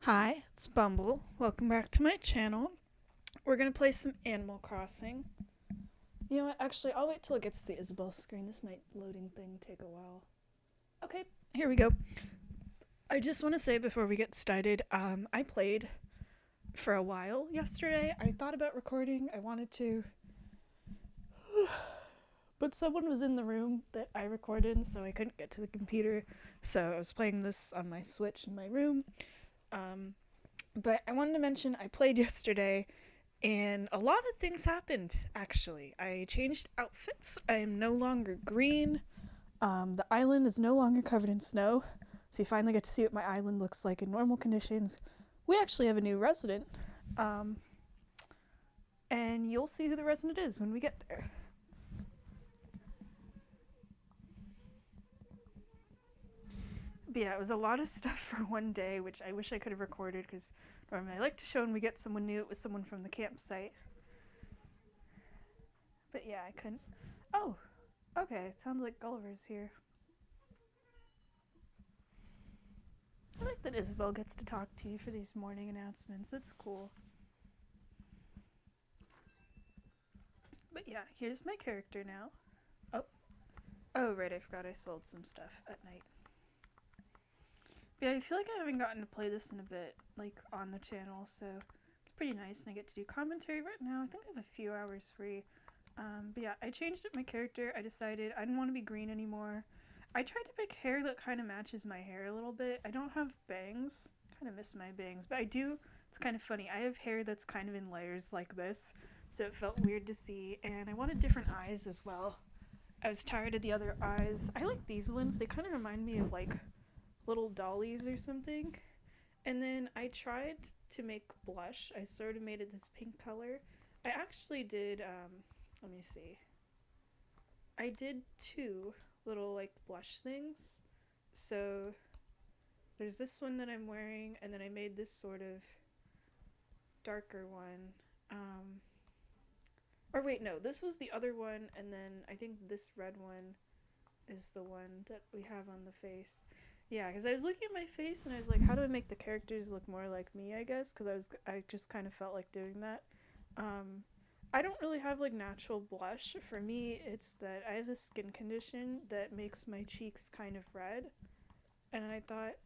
Hi, it's Bumble. Welcome back to my channel. We're gonna play some Animal Crossing. You know what? Actually, I'll wait till it gets to the Isabel screen. This might loading thing take a while. Okay, here we go. I just want to say before we get started, I played for a while yesterday. I thought about recording. I wanted to, but someone was in the room that I recorded in, so I couldn't get to the computer. So I was playing this on my Switch in my room. Um, but I wanted to mention I played yesterday. And a lot of things happened, actually. I changed outfits. I am no longer green. The island is no longer covered in snow. So you finally get to see what my island looks like in normal conditions. We actually have a new resident. Um, and you'll see who the resident is when we get there. But yeah, it was a lot of stuff for one day, which I wish I could have recorded because normally I like to show when we get someone new, it was someone from the campsite. But yeah, I couldn't. Oh, okay. It sounds like Gulliver's here. I like that Isabel gets to talk to you for these morning announcements. That's cool. But yeah, here's my character now. Oh, oh right, I forgot I sold some stuff at night. But yeah, I feel like I haven't gotten to play this in a bit, like on the channel, so it's pretty nice, and I get to do commentary right now. I think I have a few hours free. But yeah, I changed up my character. I decided I didn't want to be green anymore. I tried to pick hair that kind of matches my hair a little bit. I don't have bangs. Kind of miss my bangs, but I do. It's kind of funny. I have hair that's kind of in layers like this, so it felt weird to see. And I wanted different eyes as well. I was tired of the other eyes. I like these ones. They kind of remind me of like little dollies or something. And then I tried to make blush. I sort of made it this pink color. I actually did, let me see. I did two little like blush things. So there's this one that I'm wearing, and then I made this sort of darker one. Or wait, no, this was the other one, and then I think this red one is the one that we have on the face. Yeah, because I was looking at my face and I was like, how do I make the characters look more like me? I guess because I just kind of felt like doing that. Um, I don't really have like natural blush. For me, it's that I have a skin condition that makes my cheeks kind of red, and I thought,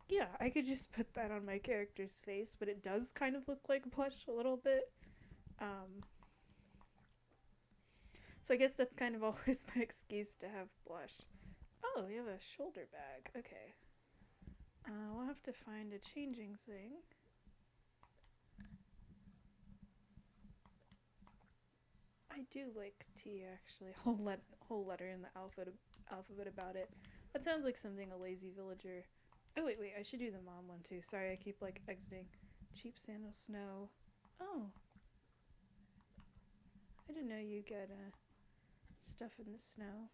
yeah, I could just put that on my character's face, but it does kind of look like blush a little bit. Um, so I guess that's kind of always my excuse to have blush. Oh, we have a shoulder bag. Okay. We'll have to find a changing thing. I do like tea, actually. Whole letter in the alphabet about it. That sounds like something a lazy villager. Oh wait, I should do the mom one too. Sorry, I keep like exiting. Cheap sandal snow. Oh, I didn't know you get stuff in the snow.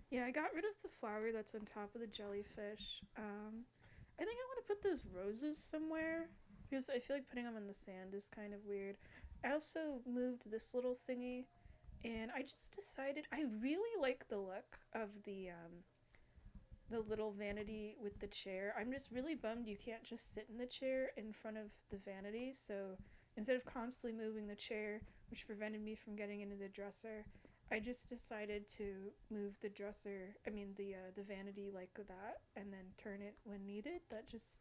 Yeah, I got rid of the flower that's on top of the jellyfish. I think I want to put those roses somewhere because I feel like putting them in the sand is kind of weird. I also moved this little thingy, and I just decided I really like the look of the little vanity with the chair. I'm just really bummed you can't just sit in the chair in front of the vanity. So instead of constantly moving the chair, which prevented me from getting into the dresser, I just decided to move the dresser. I mean the vanity like that, and then turn it when needed. That just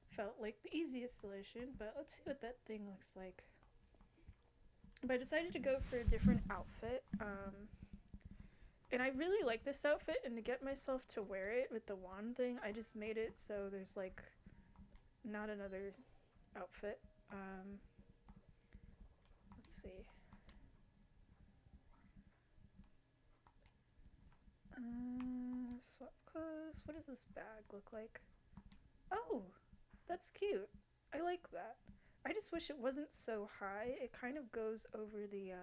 felt like the easiest solution. But let's see what that thing looks like. But I decided to go for a different outfit. And I really like this outfit, and to get myself to wear it with the wand thing, I just made it so there's like not another outfit. Let's see. Swap clothes. What does this bag look like? Oh, that's cute. I like that. I just wish it wasn't so high. It kind of goes over the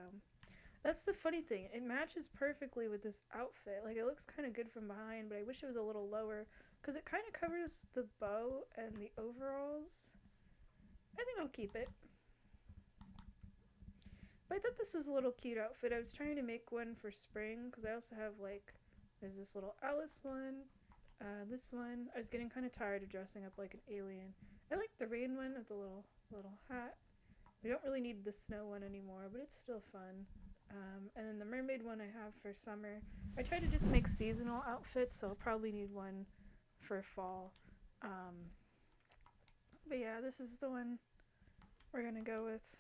That's the funny thing. It matches perfectly with this outfit. Like it looks kind of good from behind, but I wish it was a little lower because it kind of covers the bow and the overalls. I think I'll keep it. But I thought this was a little cute outfit. I was trying to make one for spring because I also have like there's this little Alice one, This one, I was getting kind of tired of dressing up like an alien. I like the rain one with the little hat. We don't really need the snow one anymore, but it's still fun. And then the mermaid one I have for summer. I try to just make seasonal outfits, so I'll probably need one for fall. But yeah, this is the one we're gonna go with.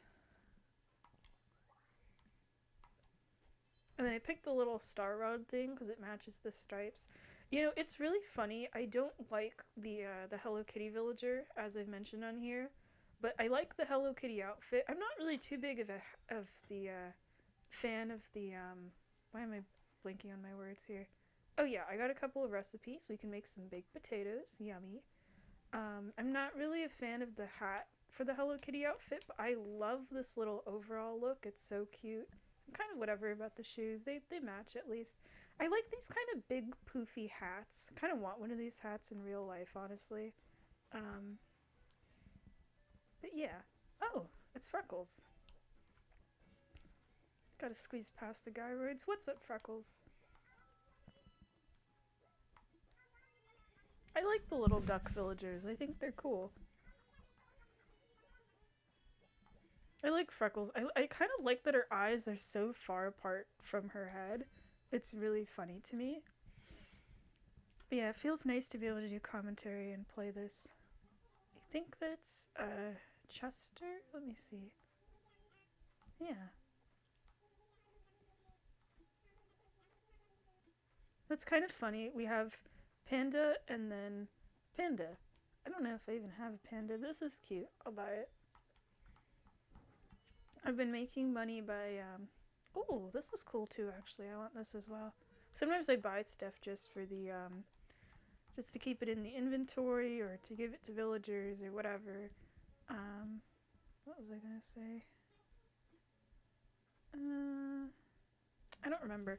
And then I picked the little star rod thing because it matches the stripes. You know, it's really funny. I don't like the Hello Kitty villager, as I've mentioned on here, but I like the Hello Kitty outfit. I'm not really too big of the fan of the Why am I blanking on my words here? Oh yeah, I got a couple of recipes. We can make some baked potatoes. Yummy. I'm not really a fan of the hat for the Hello Kitty outfit, but I love this little overall look. It's so cute. I'm kind of whatever about the shoes. They match at least. I like these kind of big poofy hats. I kind of want one of these hats in real life, honestly. Um, but yeah. Oh, it's Freckles. Gotta squeeze past the gyroids. What's up, Freckles? I like the little duck villagers. I think they're cool. I like Freckles. I kind of like that her eyes are so far apart from her head. It's really funny to me. But yeah, it feels nice to be able to do commentary and play this. I think that's Chester. Let me see. Yeah. That's kind of funny. We have Panda and then Panda. I don't know if I even have a panda. This is cute. I'll buy it. I've been making money by oh, this is cool too actually. I want this as well. Sometimes I buy stuff just for the just to keep it in the inventory or to give it to villagers or whatever. What was I gonna say? I don't remember.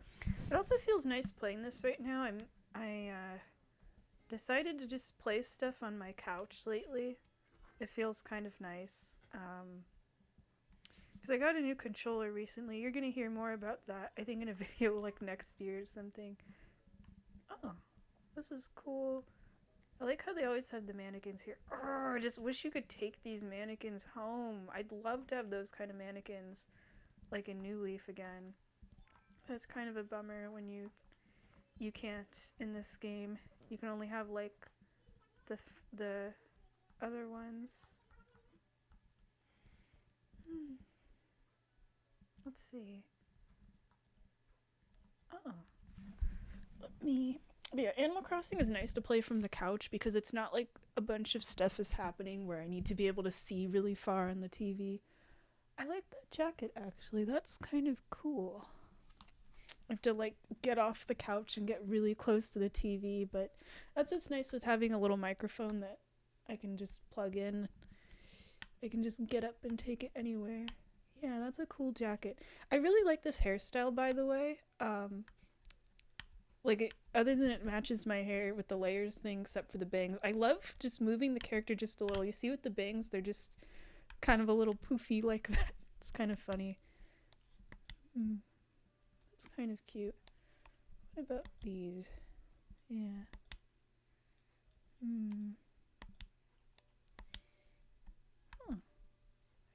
It also feels nice playing this right now. I decided to just play stuff on my couch lately. It feels kind of nice. Because I got a new controller recently. You're gonna hear more about that, I think, in a video like next year or something. Oh, this is cool. I like how they always have the mannequins here. Oh, I just wish you could take these mannequins home. I'd love to have those kind of mannequins, like in New Leaf again. So it's kind of a bummer when you can't in this game. You can only have like the other ones. Let's see. Oh, let me. But yeah, Animal Crossing is nice to play from the couch because it's not like a bunch of stuff is happening where I need to be able to see really far on the TV. I like that jacket actually. That's kind of cool. I have to like get off the couch and get really close to the TV, but that's what's nice with having a little microphone that I can just plug in. I can just get up and take it anywhere. Yeah, that's a cool jacket. I really like this hairstyle, by the way. Other than it matches my hair with the layers thing, except for the bangs. I love just moving the character just a little. You see with the bangs, they're just kind of a little poofy like that. It's kind of funny. It's kind of cute. What about these? Yeah. Huh.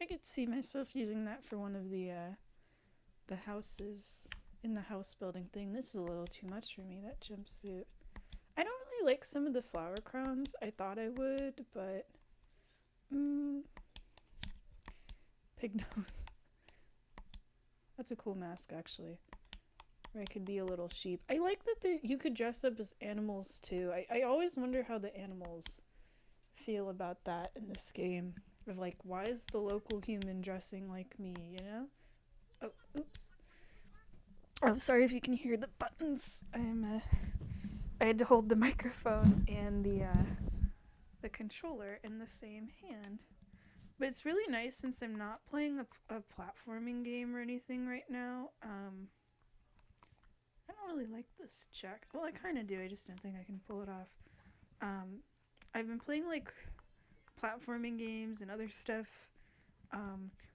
I could see myself using that for one of the houses in the house building thing. This is a little too much for me, that jumpsuit. I don't really like some of the flower crowns. I thought I would, but pig nose. That's a cool mask actually. Or I could be a little sheep. I like that you could dress up as animals too. I always wonder how the animals feel about that in this game. Of like, why is the local human dressing like me, you know? Oh, oops. Oh, sorry if you can hear the buttons. I had to hold the microphone and the controller in the same hand. But it's really nice since I'm not playing a platforming game or anything right now. I don't really like this jacket. Well, I kind of do. I just don't think I can pull it off. I've been playing like platforming games and other stuff.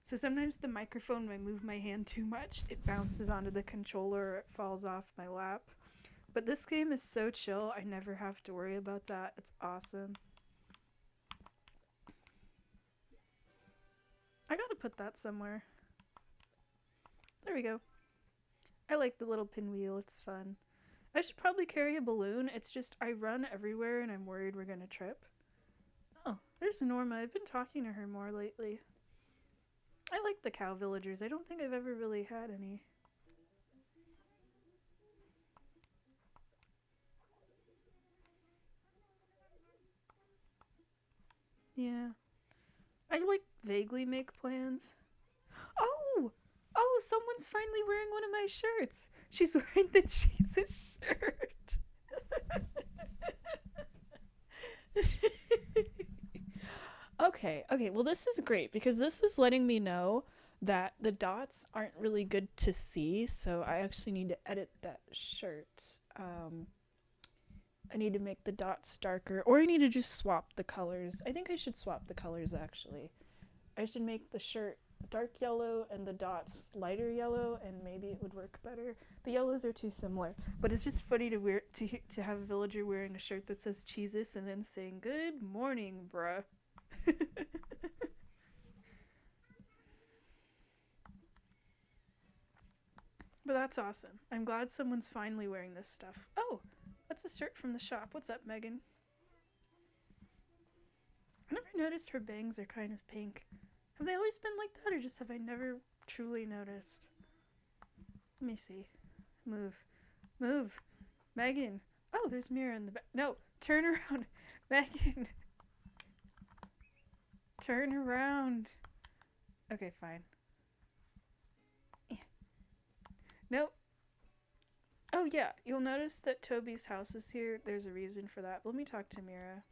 So sometimes the microphone, when I move my hand too much, it bounces onto the controller or it falls off my lap. But this game is so chill, I never have to worry about that. It's awesome. I gotta put that somewhere. There we go. I like the little pinwheel, it's fun. I should probably carry a balloon, it's just I run everywhere and I'm worried we're gonna trip. Oh, there's Norma. I've been talking to her more lately. I like the cow villagers. I don't think I've ever really had any. Yeah. I like vaguely make plans. Oh! Oh, someone's finally wearing one of my shirts. She's wearing the Jesus shirt. Okay, well, this is great because this is letting me know that the dots aren't really good to see, so I actually need to edit that shirt. I need to make the dots darker, or I need to just swap the colors. I think I should swap the colors actually. I should make the shirt dark yellow and the dots lighter yellow, and maybe it would work better. The yellows are too similar, but it's just funny to have a villager wearing a shirt that says Jesus and then saying "Good morning, bruh." But that's awesome. I'm glad someone's finally wearing this stuff. Oh, that's a shirt from the shop. What's up, Megan? I never noticed her bangs are kind of pink. Have they always been like that, or just have I never truly noticed? Let me see. Move. Move. Megan. Oh, there's Mira in the back. No, turn around. Megan. Turn around. Okay, fine. Nope. Oh, yeah, you'll notice that Toby's house is here. There's a reason for that. Let me talk to Mira.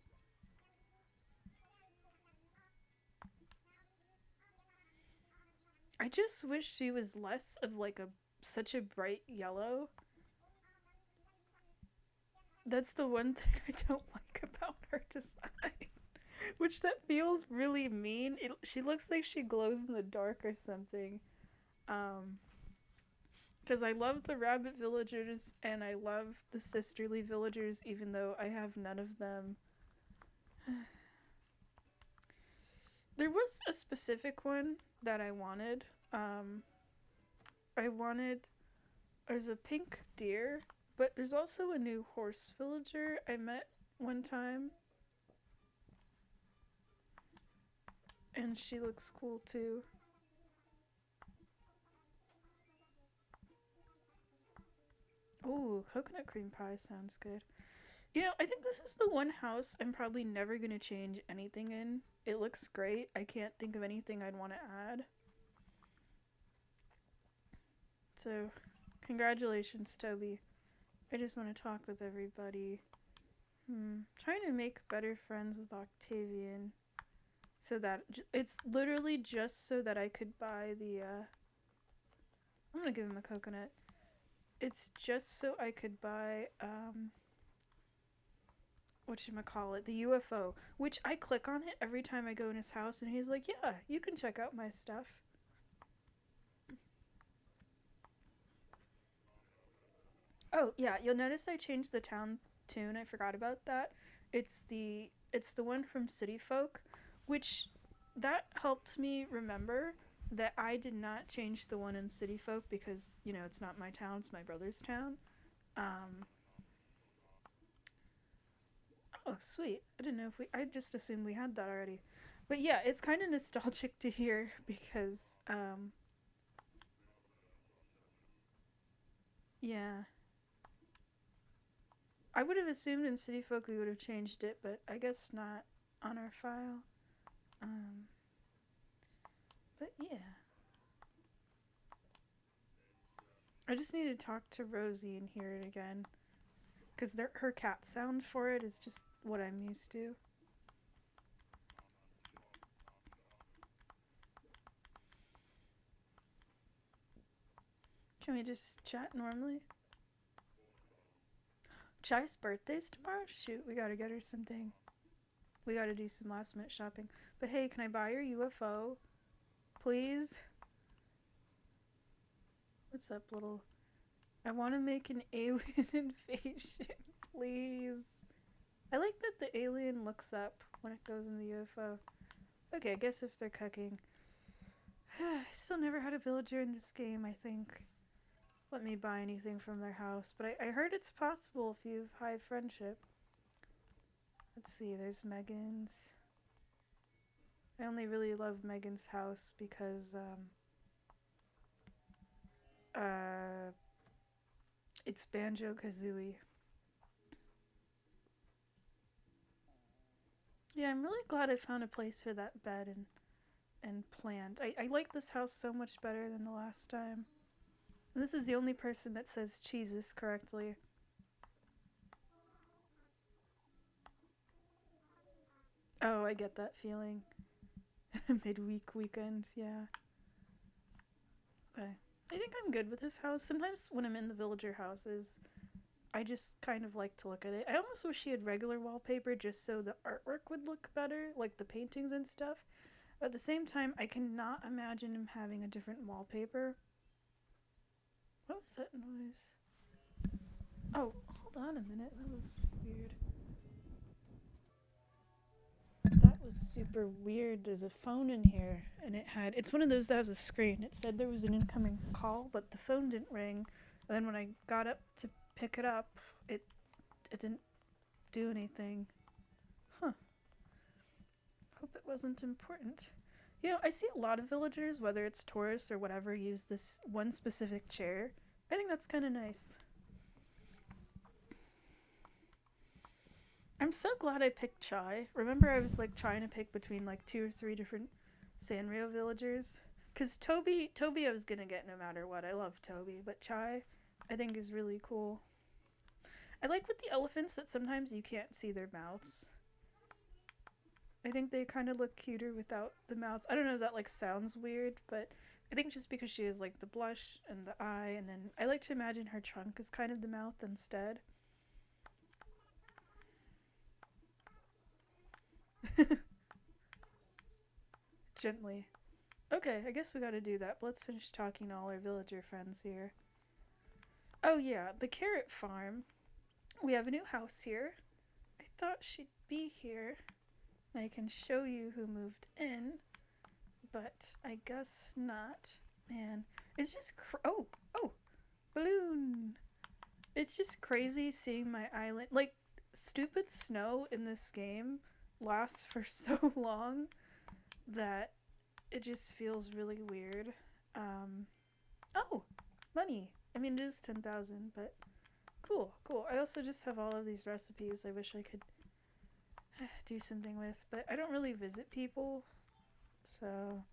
I just wish she was less of like a such a bright yellow. That's the one thing I don't like about her design. Which that feels really mean. She looks like she glows in the dark or something. Because I love the rabbit villagers and I love the sisterly villagers, even though I have none of them. There was a specific one that I wanted. I wanted. There's a pink deer, but there's also a new horse villager I met one time. And she looks cool too. Oh, coconut cream pie sounds good. You know, I think this is the one house I'm probably never going to change anything in. It looks great. I can't think of anything I'd want to add. So, congratulations, Toby. I just want to talk with everybody. Trying to make better friends with Octavian. So that it's literally just so that I could buy the I'm gonna give him a coconut. It's just so I could buy whatchamacallit, the UFO, which I click on it every time I go in his house and he's like, yeah, you can check out my stuff. Oh yeah, you'll notice I changed the town tune. I forgot about that. It's the one from City Folk, which that helped me remember that I did not change the one in City Folk because, you know, it's not my town, it's my brother's town. Um Oh, sweet. I didn't know if I just assumed we had that already. But yeah, it's kind of nostalgic to hear because yeah. I would have assumed in City Folk we would have changed it, but I guess not on our file. Um but yeah. I just need to talk to Rosie and hear it again. Because her cat sound for it is just what I'm used to. Can we just chat normally? Chai's birthday's tomorrow? Shoot, we gotta get her something. We gotta do some last minute shopping. But hey, can I buy your UFO? Please? What's up, little... I want to make an alien invasion, please. I like that the alien looks up when it goes in the UFO. Okay, I guess if they're cooking. I still never had a villager in this game, I think. Let me buy anything from their house, but I heard it's possible if you have high friendship. Let's see, there's Megan's. I only really love Megan's house because, it's Banjo-Kazooie. Yeah, I'm really glad I found a place for that bed and plant. I like this house so much better than the last time. And this is the only person that says cheeses correctly. Oh, I get that feeling. Midweek weekend, yeah. Okay. I think I'm good with this house. Sometimes when I'm in the villager houses, I just kind of like to look at it. I almost wish he had regular wallpaper just so the artwork would look better, like the paintings and stuff. But at the same time, I cannot imagine him having a different wallpaper. What was that noise? Oh, hold on a minute. That was weird. That was super weird. There's a phone in here, and it's one of those that has a screen. It said there was an incoming call, but the phone didn't ring. And then when I got up to pick it up, it didn't do anything. Huh. Hope it wasn't important. You know, I see a lot of villagers, whether it's tourists or whatever, use this one specific chair. I think that's kind of nice. I'm so glad I picked Chai. Remember, I was like trying to pick between like 2 or 3 different Sanrio villagers. Cause Toby, I was gonna get no matter what. I love Toby, but Chai, I think is really cool. I like with the elephants that sometimes you can't see their mouths. I think they kind of look cuter without the mouths. I don't know if that like sounds weird, but I think just because she has like the blush and the eye, and then I like to imagine her trunk is kind of the mouth instead. Gently. Okay, I guess we gotta do that, but let's finish talking to all our villager friends here. Oh yeah, the carrot farm. We have a new house here. I thought she'd be here. I can show you who moved in, but I guess not. Man, it's just oh, balloon. It's just crazy seeing my island. Like, stupid snow in this game lasts for so long that it just feels really weird. Um, oh, money. I mean, it is 10,000, but cool, cool. I also just have all of these recipes I wish I could do something with, but I don't really visit people, so.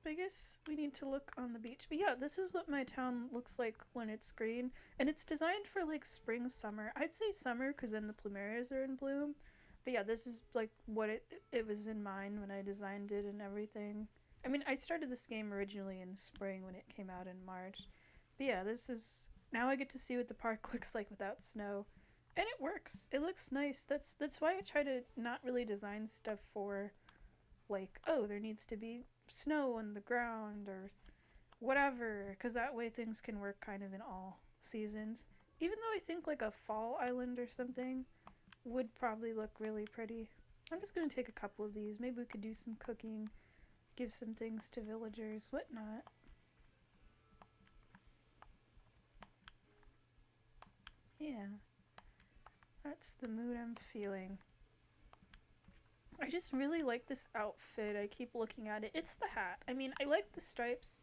But I guess we need to look on the beach. But yeah, this is what my town looks like when it's green. And it's designed for like spring, summer. I'd say summer because then the plumerias are in bloom. But yeah, this is like what it was in mind when I designed it and everything. I mean, I started this game originally in spring when it came out in March. But yeah, this is now I get to see what the park looks like without snow. And it works. It looks nice. That's why I try to not really design stuff for like, oh, there needs to be snow on the ground or whatever, because that way things can work kind of in all seasons. Even though I think like a fall island or something would probably look really pretty. I'm just going to take a couple of these. Maybe we could do some cooking, give some things to villagers, whatnot. Yeah, that's the mood I'm feeling. I just really like this outfit. I keep looking at it. It's the hat. I mean, I like the stripes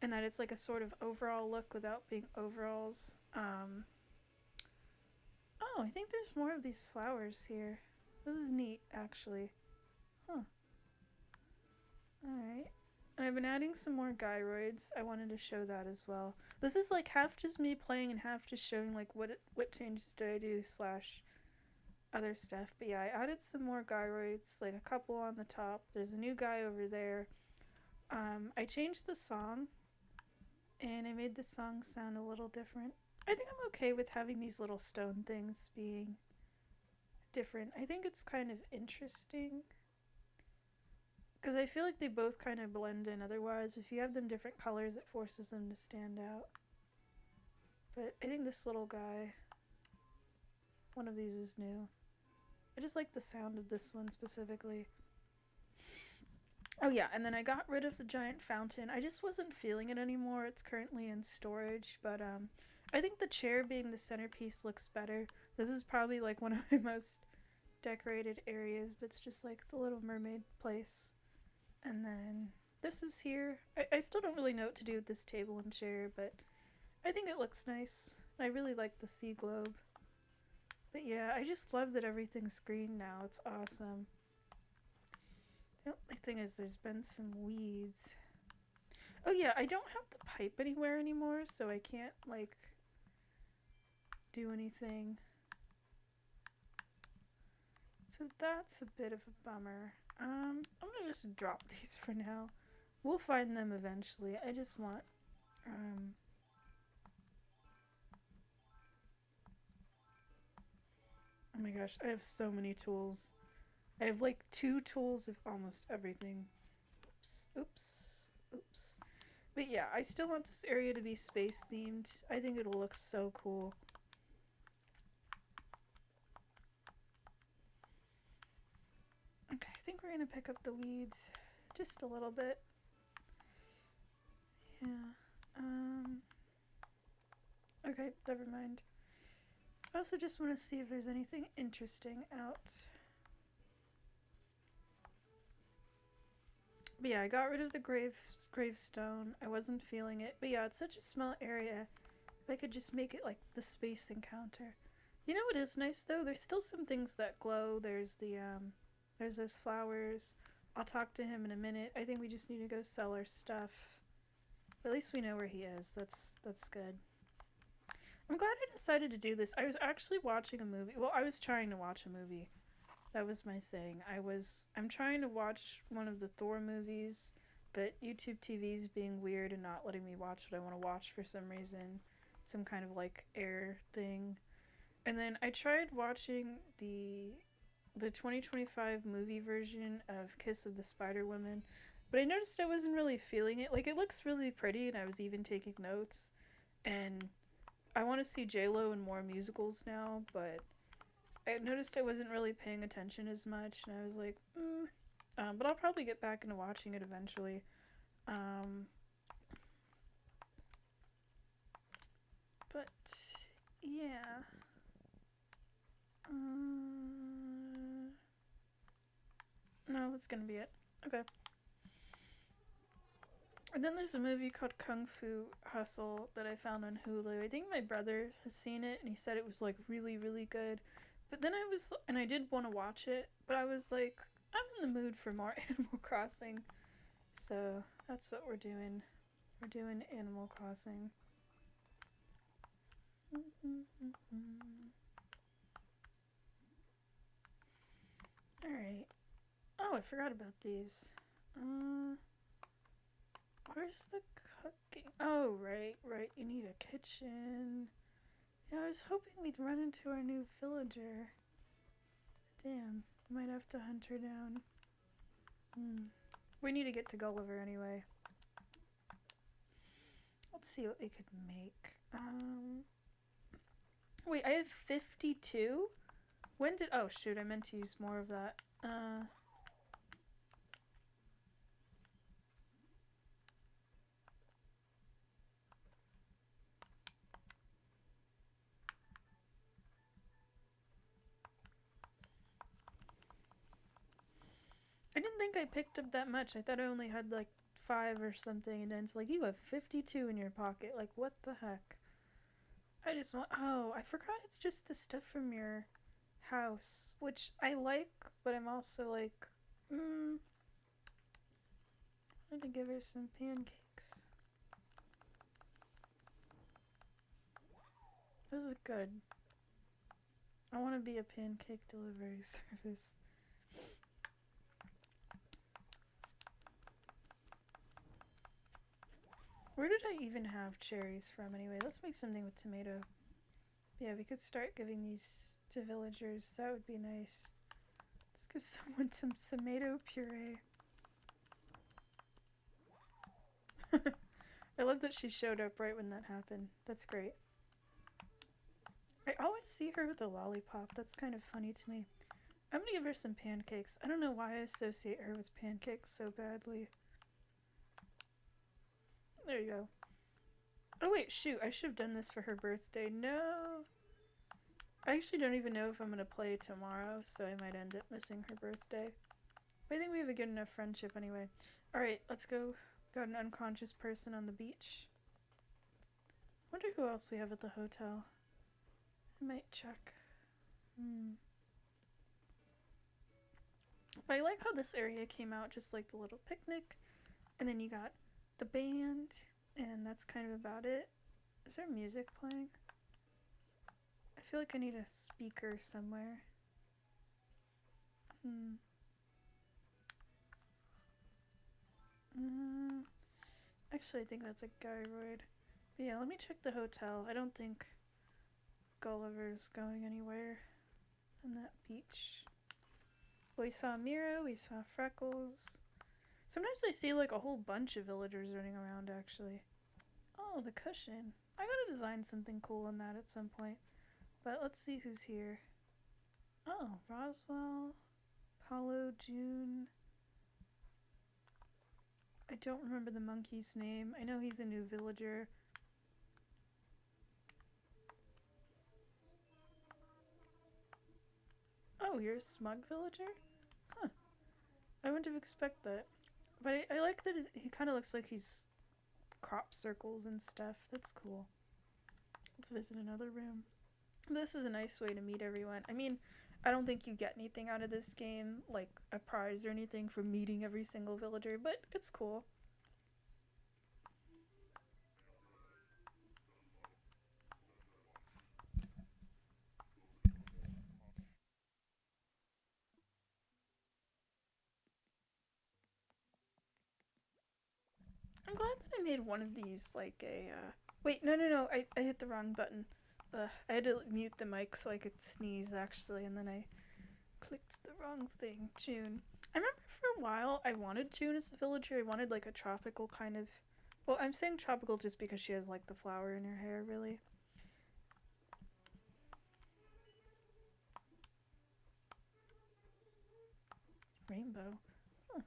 and that it's like a sort of overall look without being overalls. Oh, I think there's more of these flowers here. This is neat, actually. Huh. Alright. And I've been adding some more gyroids. I wanted to show that as well. This is like half just me playing and half just showing like what changes did I do slash other stuff. But yeah, I added some more gyroids, like a couple on the top. There's a new guy over there. I changed the song and I made the song sound a little different. I think I'm okay with having these little stone things being different. I think it's kind of interesting. Because I feel like they both kind of blend in otherwise. If you have them different colors, it forces them to stand out. But I think this little guy, one of these is new. I just like the sound of this one specifically. Oh yeah, and then I got rid of the giant fountain. I just wasn't feeling it anymore. It's currently in storage, but I think the chair being the centerpiece looks better. This is probably like one of my most decorated areas, but it's just like the Little Mermaid place. And then this is here. I still don't really know what to do with this table and chair, but I think it looks nice. I really like the sea globe. But yeah, I just love that everything's green now. It's awesome. The only thing is there's been some weeds. Oh yeah, I don't have the pipe anywhere anymore, so I can't, like, do anything. So that's a bit of a bummer. I'm gonna just drop these for now. We'll find them eventually. I just want, oh my gosh, I have so many tools. I have like 2 tools of almost everything. Oops, oops, oops. But yeah, I still want this area to be space themed. I think it'll look so cool. Okay, I think we're gonna pick up the weeds just a little bit. Yeah. Okay, never mind. I also just want to see if there's anything interesting out. But yeah, I got rid of the gravestone. I wasn't feeling it. But yeah, it's such a small area. If I could just make it like the space encounter. You know what is nice though? There's still some things that glow. There's those flowers. I'll talk to him in a minute. I think we just need to go sell our stuff. But at least we know where he is. That's good. I'm glad I decided to do this. I was actually watching a movie. Well, I was trying to watch a movie. That was my thing. I'm trying to watch one of the Thor movies, but YouTube TV's being weird and not letting me watch what I want to watch for some reason. Some kind of like error thing. And then I tried watching the 2025 movie version of Kiss of the Spider Woman, but I noticed I wasn't really feeling it. Like, it looks really pretty and I was even taking notes, and I want to see J-Lo in more musicals now, but I noticed I wasn't really paying attention as much, and I was like, but I'll probably get back into watching it eventually. But yeah. No, that's gonna be it. Okay. And then there's a movie called Kung Fu Hustle that I found on Hulu. I think my brother has seen it and he said it was like really, really good. But then I did want to watch it, but I was like, I'm in the mood for more Animal Crossing. So that's what we're doing. We're doing Animal Crossing. Alright. Oh, I forgot about these. Where's the cooking? Oh, right. You need a kitchen. Yeah, I was hoping we'd run into our new villager. Damn, might have to hunt her down. We need to get to Gulliver anyway. Let's see what we could make. Wait, I have 52? Oh shoot, I meant to use more of that. I didn't think I picked up that much. I thought I only had like 5 or something, and then it's like, you have 52 in your pocket. Like, what the heck? I forgot it's just the stuff from your house, which I like, but I'm also like, I want to give her some pancakes. This is good. I want to be a pancake delivery service. Where did I even have cherries from anyway? Let's make something with tomato. Yeah, we could start giving these to villagers. That would be nice. Let's give someone some tomato puree. I love that she showed up right when that happened. That's great. I always see her with a lollipop. That's kind of funny to me. I'm gonna give her some pancakes. I don't know why I associate her with pancakes so badly. There you go. Oh wait, shoot, I should have done this for her birthday. No! I actually don't even know if I'm gonna play tomorrow, so I might end up missing her birthday. But I think we have a good enough friendship anyway. Alright, let's go. Got an unconscious person on the beach. Wonder who else we have at the hotel. I might check. But I like how this area came out just like the little picnic. And then you got the band, and that's kind of about it. Is there music playing? I feel like I need a speaker somewhere. Actually, I think that's a gyroid. But yeah, let me check the hotel. I don't think Gulliver's going anywhere on that beach. Well, we saw Mira, we saw Freckles. Sometimes I see like a whole bunch of villagers running around, actually. Oh, the cushion. I gotta design something cool on that at some point. But let's see who's here. Oh, Roswell, Paulo, June. I don't remember the monkey's name. I know he's a new villager. Oh, you're a smug villager? Huh. I wouldn't have expected that. But I like that he kind of looks like he's crop circles and stuff. That's cool. Let's visit another room. This is a nice way to meet everyone. I mean, I don't think you get anything out of this game, like a prize or anything for meeting every single villager, but it's cool. I'm glad that I made one of these like a. Wait, no. I hit the wrong button. I had to mute the mic so I could sneeze actually, and then I clicked the wrong thing. June. I remember for a while I wanted June as a villager. I wanted like a tropical kind of. Well, I'm saying tropical just because she has like the flower in her hair, really. Rainbow. Huh.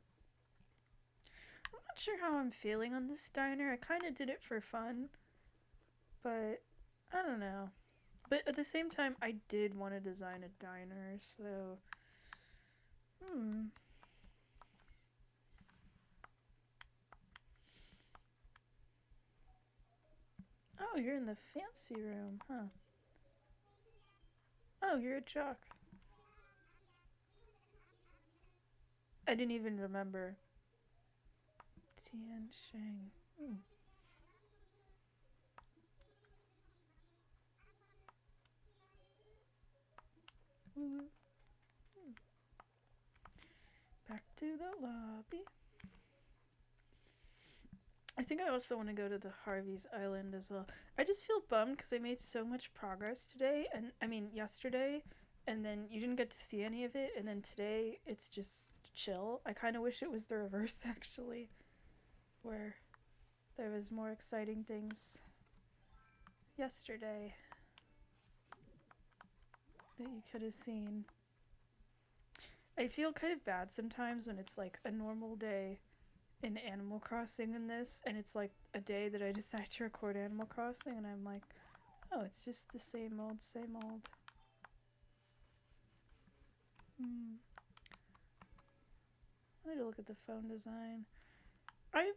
I'm not sure how I'm feeling on this diner. I kind of did it for fun, but I don't know. But at the same time, I did want to design a diner, so. Oh, you're in the fancy room, huh? Oh, you're a jock. I didn't even remember. Tian Shang. Back to the lobby. I think I also want to go to the Harvey's Island as well. I just feel bummed because I made so much progress today, and I mean yesterday, and then you didn't get to see any of it, and then today it's just chill. I kind of wish it was the reverse actually, where there was more exciting things yesterday that you could have seen. I feel kind of bad sometimes when it's like a normal day in Animal Crossing in this, and it's like a day that I decide to record Animal Crossing, and I'm like, oh, it's just the same old, same old. I need to look at the phone design. I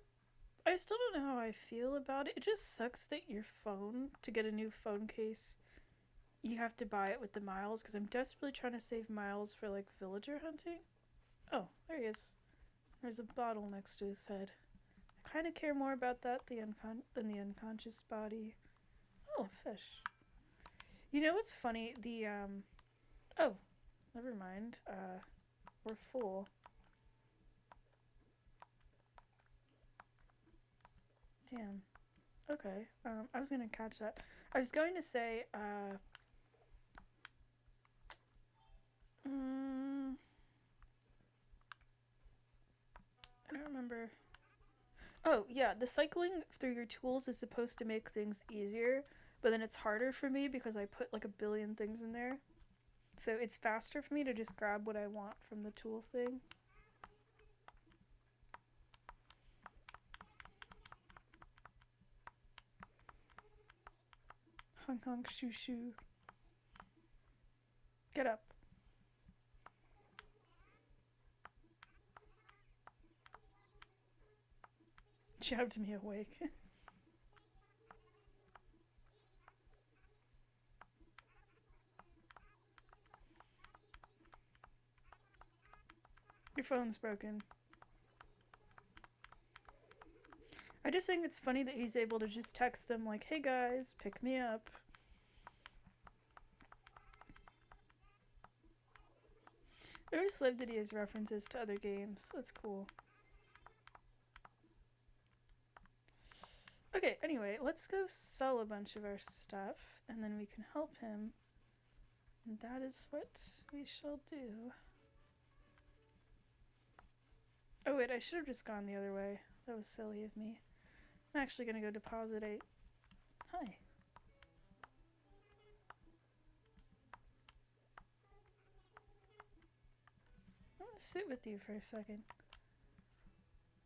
still don't know how I feel about it. It just sucks that your phone, to get a new phone case, you have to buy it with the miles, because I'm desperately trying to save miles for like villager hunting. Oh, there he is. There's a bottle next to his head. I kind of care more about that than the unconscious body. Oh, fish. You know what's funny? Oh, never mind. We're full. Damn. Okay. I was gonna catch that. I was going to say, I don't remember. Oh, yeah, the cycling through your tools is supposed to make things easier, but then it's harder for me because I put like a billion things in there. So it's faster for me to just grab what I want from the tool thing. Hung hung shoo shoo. Get up. Jabbed me awake. Your phone's broken. I just think it's funny that he's able to just text them like, hey guys, pick me up. I just love that he has references to other games. That's cool. Okay, anyway, let's go sell a bunch of our stuff, and then we can help him. And that is what we shall do. Oh wait, I should have just gone the other way. That was silly of me. I'm actually gonna go deposit a... Hi. I want to sit with you for a second.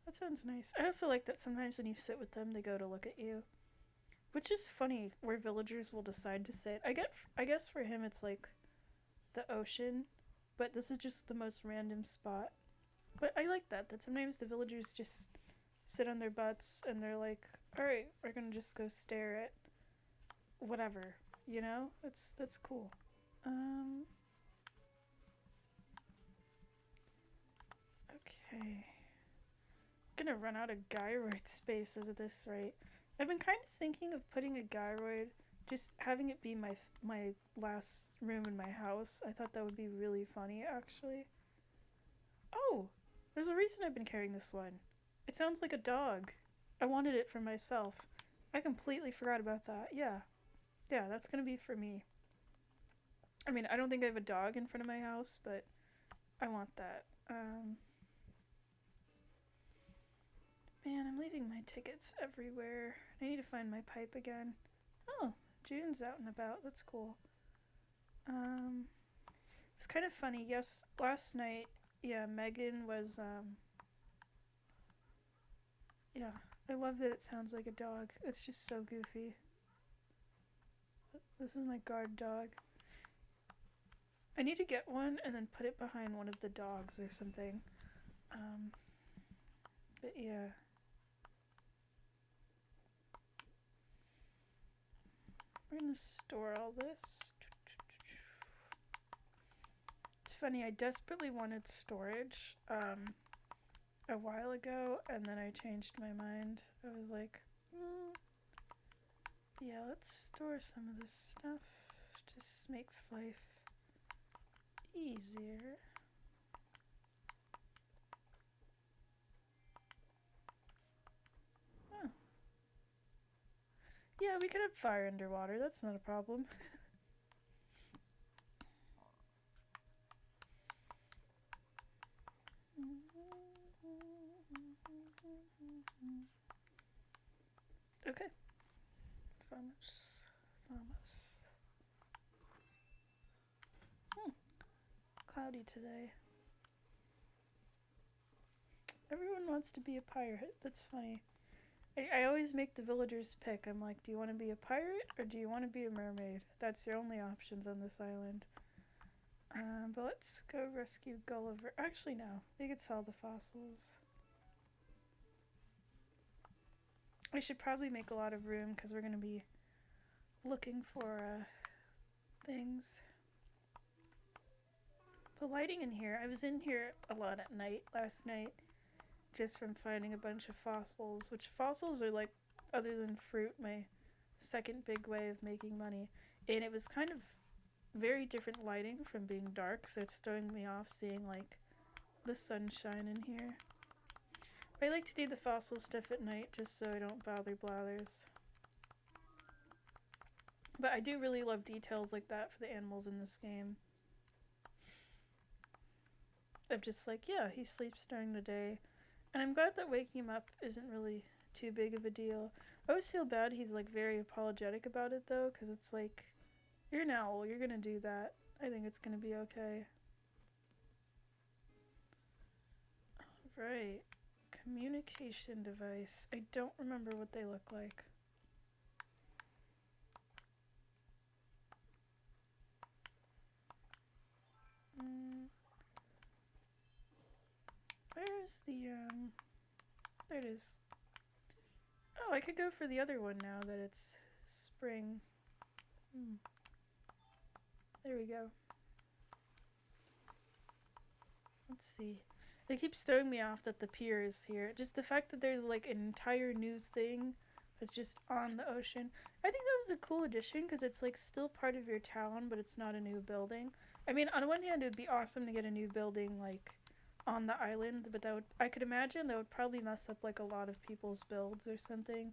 That sounds nice. I also like that sometimes when you sit with them, they go to look at you. Which is funny, where villagers will decide to sit. I guess for him it's like the ocean, but this is just the most random spot. But I like that sometimes the villagers just sit on their butts and they're like, alright, we're gonna just go stare at whatever, you know? That's cool. Okay. I'm gonna run out of gyroid space at this rate. I've been kind of thinking of putting a gyroid, just having it be my last room in my house. I thought that would be really funny, actually. Oh, there's a reason I've been carrying this one. It sounds like a dog. I wanted it for myself. I completely forgot about that. Yeah, that's gonna be for me. I mean, I don't think I have a dog in front of my house, but I want that. Man, I'm leaving my tickets everywhere. I need to find my pipe again. Oh, June's out and about. That's cool. It's kind of funny. Yes, last night, yeah, Megan was, yeah, I love that it sounds like a dog. It's just so goofy. This is my guard dog. I need to get one and then put it behind one of the dogs or something. But yeah. We're gonna store all this. It's funny, I desperately wanted storage a while ago, and then I changed my mind. I was like, yeah, let's store some of this stuff. Just makes life easier. Oh. Yeah, we could have fire underwater. That's not a problem. Okay. Vamos. Cloudy today. Everyone wants to be a pirate. That's funny. I always make the villagers pick. I'm like, do you want to be a pirate or do you want to be a mermaid? That's your only options on this island. But let's go rescue Gulliver. Actually, no. We could sell the fossils. I should probably make a lot of room because we're going to be looking for things. The lighting in here, I was in here a lot at night last night just from finding a bunch of fossils, which fossils are like, other than fruit, my second big way of making money. And it was kind of very different lighting from being dark, so it's throwing me off seeing like the sunshine in here. I like to do the fossil stuff at night just so I don't bother blathers. But I do really love details like that for the animals in this game. Of just like, yeah, he sleeps during the day And I'm glad that waking him up isn't really too big of a deal. I always feel bad he's like very apologetic about it though, because it's like, you're an owl, you're gonna do that. I think it's gonna be okay. Right. Communication device. I don't remember what they look like. Where is the, there it is. Oh, I could go for the other one now that it's spring. There we go. Let's see. It keeps throwing me off that the pier is here. Just the fact that there's like an entire new thing that's just on the ocean. I think that was a cool addition because it's like still part of your town, but it's not a new building. I mean, on one hand, it would be awesome to get a new building like on the island, but that would, I could imagine that would probably mess up like a lot of people's builds or something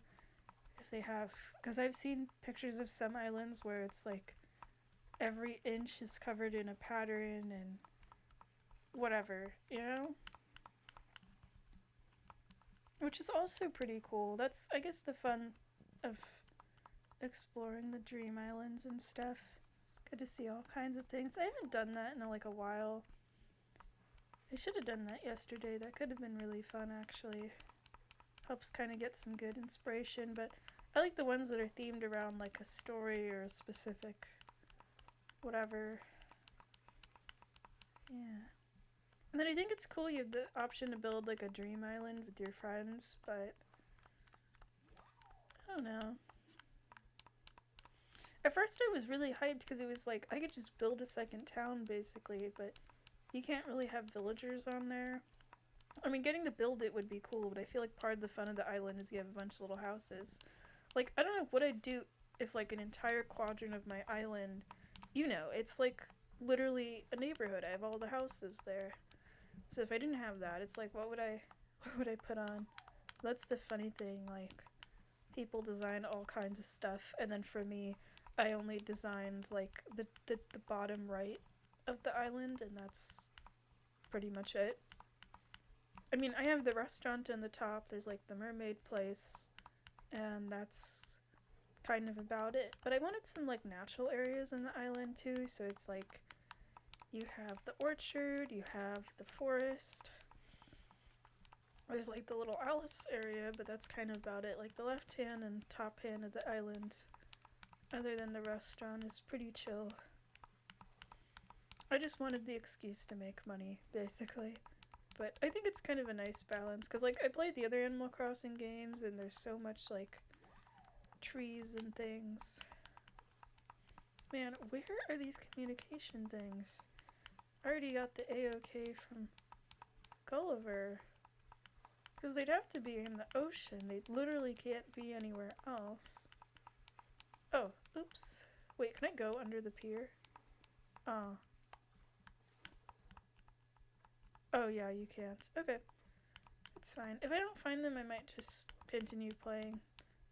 if they have, because I've seen pictures of some islands where it's like every inch is covered in a pattern and whatever, you know? Which is also pretty cool. That's, I guess, the fun of exploring the dream islands and stuff. Good to see all kinds of things. I haven't done that in like a while. I should have done that yesterday. That could have been really fun, actually. Helps kind of get some good inspiration, but I like the ones that are themed around like a story or a specific whatever. Yeah. And then I think it's cool you have the option to build like a dream island with your friends, but I don't know. At first I was really hyped because it was like I could just build a second town basically, but you can't really have villagers on there. I mean, getting to build it would be cool, but I feel like part of the fun of the island is you have a bunch of little houses. Like, I don't know what I'd do if like an entire quadrant of my island, you know, it's like literally a neighborhood. I have all the houses there. So if I didn't have that, it's like what would I put on? That's the funny thing, like people design all kinds of stuff and then for me, I only designed like the bottom right of the island and that's pretty much it. I mean, I have the restaurant in the top, there's like the mermaid place, and that's kind of about it. But I wanted some like natural areas in the island too, so it's like you have the orchard, you have the forest. There's like the little Alice area, but that's kind of about it. Like the left hand and top hand of the island, other than the restaurant, is pretty chill. I just wanted the excuse to make money, basically. But I think it's kind of a nice balance, because like I played the other Animal Crossing games and there's so much like trees and things. Man, where are these communication things? I already got the A-OK from Gulliver. Because they'd have to be in the ocean. They literally can't be anywhere else. Oh, oops. Wait, can I go under the pier? Oh. Oh yeah, you can't. Okay. That's fine. If I don't find them, I might just continue playing.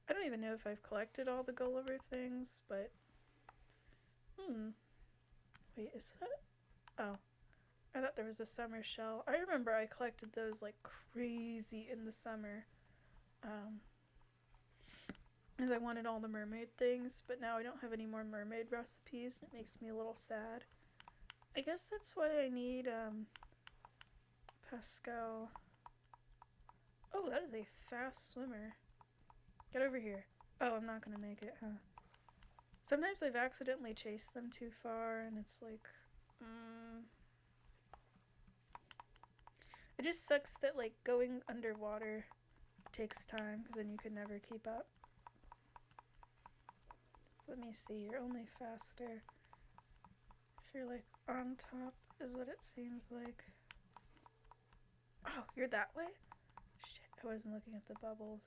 I don't even know if I've collected all the Gulliver things, but... Wait, is that... Oh. I thought there was a summer shell. I remember I collected those like crazy in the summer. Because I wanted all the mermaid things, but now I don't have any more mermaid recipes, and it makes me a little sad. I guess that's why I need, Pascal. Oh, that is a fast swimmer. Get over here. Oh, I'm not gonna make it, huh? Sometimes I've accidentally chased them too far, and it's like, It just sucks that, like, going underwater takes time, because then you could never keep up. Let me see, you're only faster if you're, like, on top, is what it seems like. Oh, you're that way? Shit, I wasn't looking at the bubbles.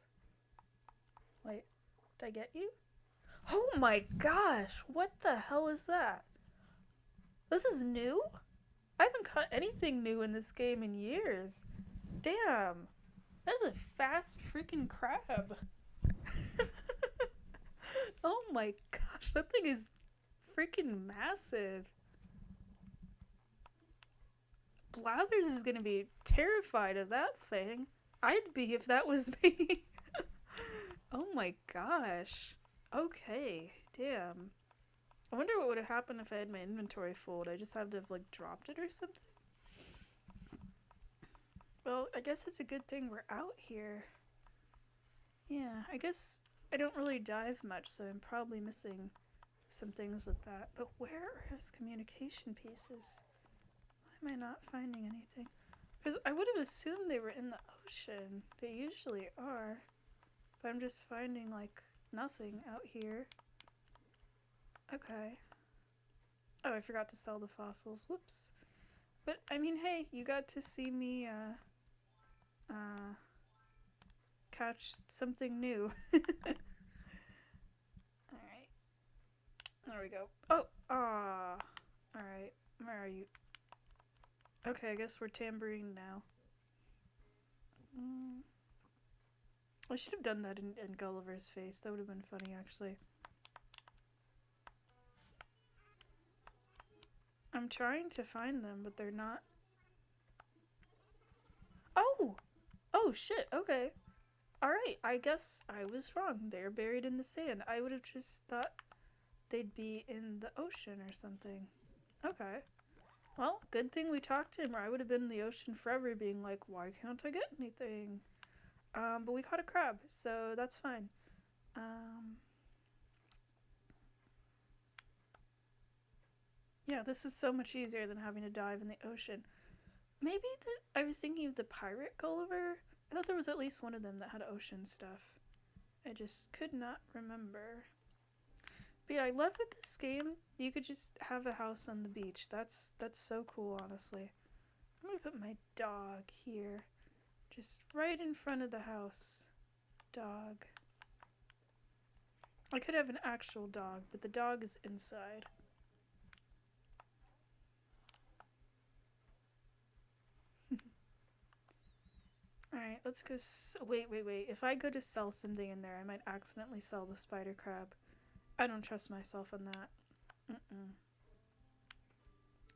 Wait, did I get you? Oh my gosh, what the hell is that? This is new? I haven't caught anything new in this game in years. Damn, that's a fast freaking crab. Oh my gosh, that thing is freaking massive. Blathers is gonna be terrified of that thing. I'd be if that was me. Oh my gosh. Okay, damn. I wonder what would have happened if I had my inventory full. Would I just have to have, like, dropped it or something? Well, I guess it's a good thing we're out here. Yeah, I guess I don't really dive much, so I'm probably missing some things with that. But where are his communication pieces? Why am I not finding anything? Because I would have assumed they were in the ocean. They usually are. But I'm just finding, like, nothing out here. Okay. Oh, I forgot to sell the fossils. Whoops. But, I mean, hey, you got to see me, catch something new. Alright. There we go. Oh! Ah! Alright. Where are you? Okay, I guess we're tambourine now. I should have done that in Gulliver's face. That would have been funny, actually. I'm trying to find them, but they're not. Oh! Oh, shit. Okay. Alright, I guess I was wrong. They're buried in the sand. I would have just thought they'd be in the ocean or something. Okay. Well, good thing we talked to him, or I would have been in the ocean forever being like, why can't I get anything? But we caught a crab, so that's fine. Yeah, this is so much easier than having to dive in the ocean. Maybe I was thinking of the pirate Gulliver. I thought there was at least one of them that had ocean stuff. I just could not remember. But yeah, I love with this game, you could just have a house on the beach. That's so cool, honestly. I'm gonna put my dog here. Just right in front of the house. Dog. I could have an actual dog, but the dog is inside. Alright, let's go. Wait. If I go to sell something in there, I might accidentally sell the spider crab. I don't trust myself on that. Mm-mm.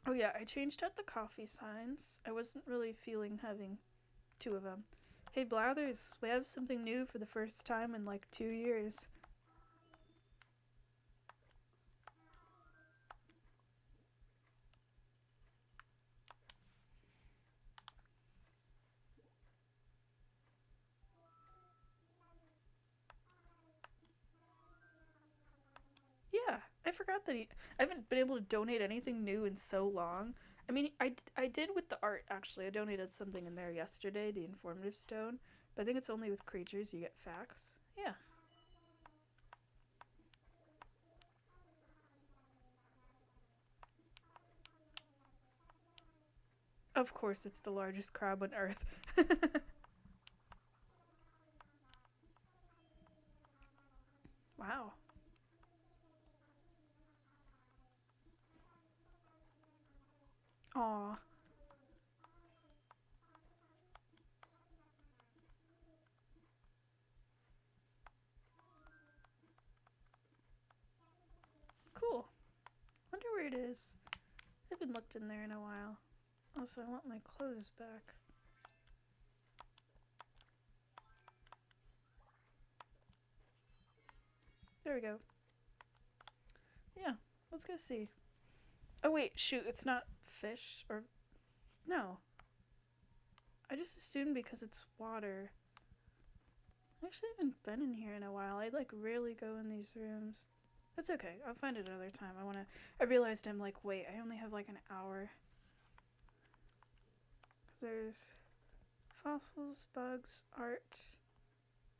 Oh yeah, I changed out the coffee signs. I wasn't really feeling having two of them. Hey Blathers, we have something new for the first time in like 2 years. Yeah, I forgot that I haven't been able to donate anything new in so long. I mean, I did with the art actually. I donated something in there yesterday, the informative stone, but I think it's only with creatures you get facts. Yeah. Of course, it's the largest crab on Earth. Wow. Aw. Cool. Wonder where it is. I haven't looked in there in a while. Also, I want my clothes back. There we go. Yeah, let's go see. Oh wait, shoot, it's not fish or no. I just assumed because it's water. I actually haven't been in here in a while. I like rarely go in these rooms. That's okay. I'll find it another time. I realized I'm like, wait, I only have like an hour. There's fossils, bugs, art.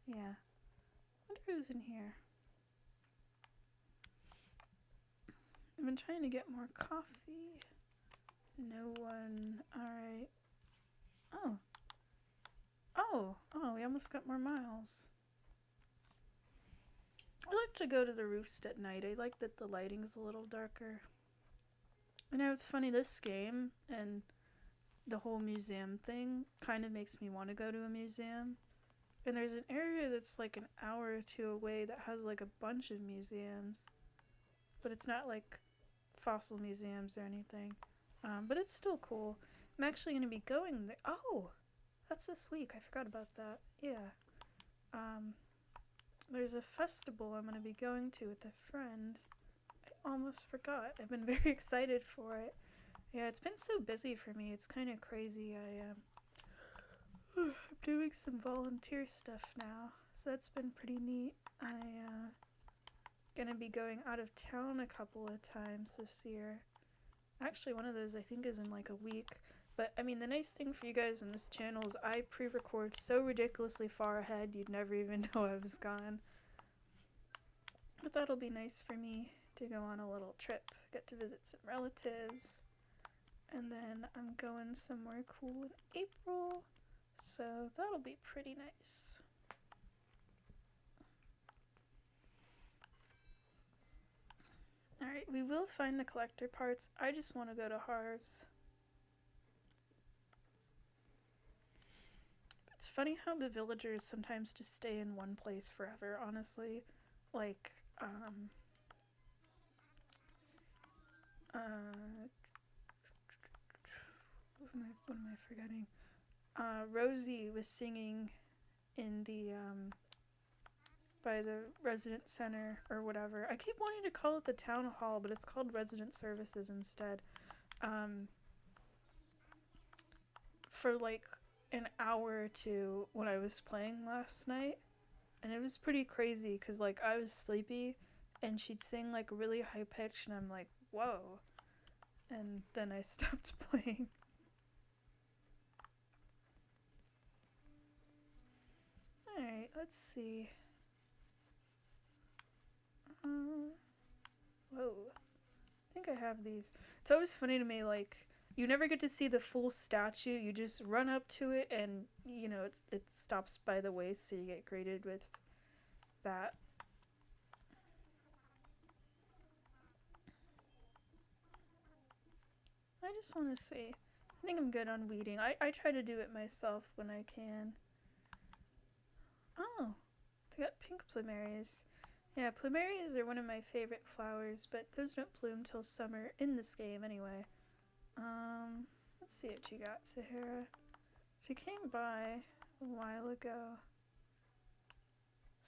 Yeah. I wonder who's in here. I've been trying to get more coffee. No one. Alright. Oh. Oh, we almost got more miles. I like to go to the roost at night. I like that the lighting's a little darker. You know, it's funny, this game and the whole museum thing kind of makes me want to go to a museum. And there's an area that's like an hour or two away that has like a bunch of museums. But it's not like fossil museums or anything. But it's still cool. I'm actually going to be going there. Oh, that's this week. I forgot about that. Yeah. There's a festival I'm going to be going to with a friend. I almost forgot. I've been very excited for it. Yeah, it's been so busy for me. It's kind of crazy. I'm doing some volunteer stuff now, so that's been pretty neat. Gonna be going out of town a couple of times this year. Actually, one of those I think is in like a week. But I mean, the nice thing for you guys on this channel is I pre-record so ridiculously far ahead you'd never even know I was gone. But that'll be nice for me to go on a little trip, get to visit some relatives, and then I'm going somewhere cool in April, so that'll be pretty nice. Alright, we will find the collector parts. I just want to go to Harv's. It's funny how the villagers sometimes just stay in one place forever, honestly. Like, what am I forgetting? Rosie was singing in the, by the resident center or whatever. I keep wanting to call it the town hall, but it's called resident services instead. For like an hour or two when I was playing last night, and it was pretty crazy because like I was sleepy and she'd sing like really high pitched and I'm like, whoa, and then I stopped playing. Alright, let's see. Whoa, I think I have these. It's always funny to me, like, you never get to see the full statue. You just run up to it and, you know, it stops by the waist, so you get greeted with that. I just want to see. I think I'm good on weeding. I try to do it myself when I can. Oh, they got pink plumeries. Yeah, plumeries are one of my favorite flowers, but those don't bloom till summer in this game anyway. Let's see what you got, Sahara. She came by a while ago.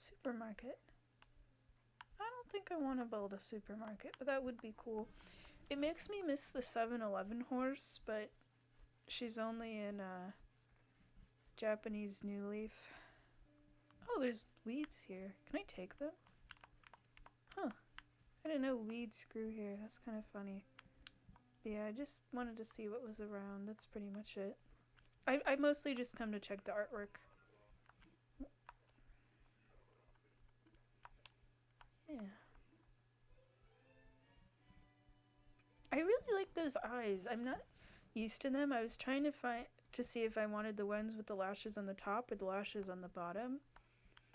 Supermarket. I don't think I want to build a supermarket, but that would be cool. It makes me miss the 7-Eleven horse, but she's only in Japanese New Leaf. Oh, there's weeds here. Can I take them? Huh. I didn't know weeds grew here. That's kind of funny. But yeah, I just wanted to see what was around. That's pretty much it. I mostly just come to check the artwork. Yeah. I really like those eyes. I'm not used to them. I was trying to see if I wanted the ones with the lashes on the top or the lashes on the bottom.